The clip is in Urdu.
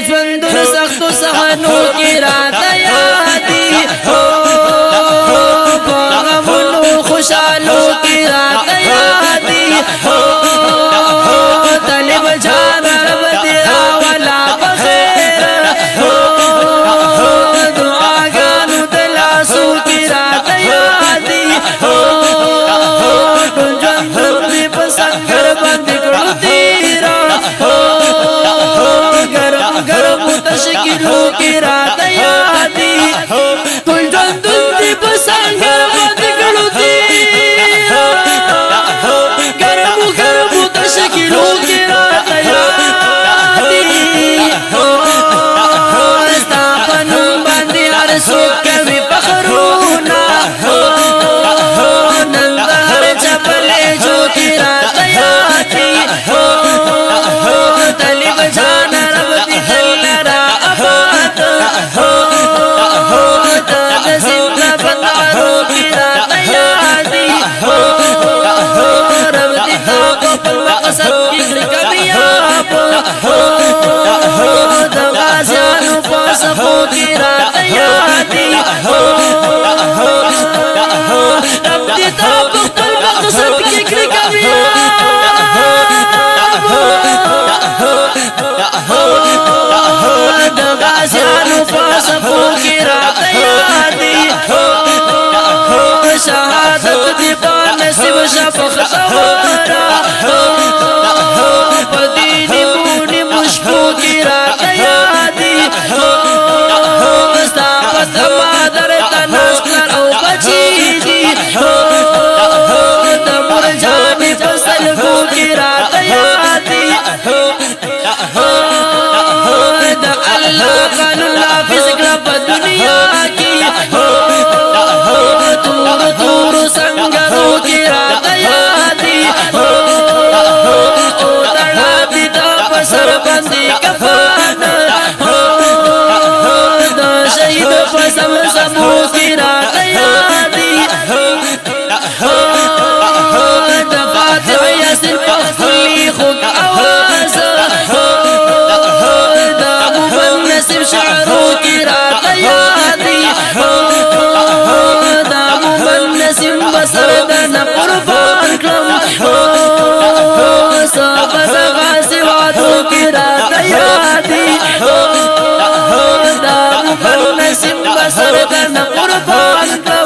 ژوند سخت صحنو کې راته یادي په غمونو خوشالو کې راته یادي طالب جان رب دې راولا بخیر دعاګانو د لاسو کې راته یادي ټول ژوند دې په سنگر باندې کړو تیرا ګرم ګرم تشکیلو کې راته یادي ټول ژوند دې په سنگر باندې کړو تیرا ګرم ګرم تشکیلو کې راته یادي ستا په نوم باندې هر څوک کوي فخرونه نن د هر چا په لهجو کې راته یادي طالب جان رب دې تل را آباد د زنده بندارو کې راته یادي رب دې تا په خپل مقصد کې کړي کامیاب د غازیانو په صفو کې راته یادي رب دې تا په خپل مقصد کې کړي کامیاب د غازیانو په صفو کې راته یادي شهادت دې په نصیب شفق خبره په دې نیمونی مشکو کې راته یادي ستا په تما درته نسکر او بچي دي د مور جانې په سلګو کې راته یادي د الله قانون نافذ کړه په دنیا کې تور تور سنگرو کې راته یادي او تړا دې دا په سر باندې کفن د شهید په سمسمو کې راته یادي د فاتح یاسین په خپلې خوږ اواز د مومن نصیب شعرو کې راته یادي د مومن نصیب بسر دنه قربان کړم صبر غازی وادو کې راته یادي د مومن نصیب بسر دنه قربان کړم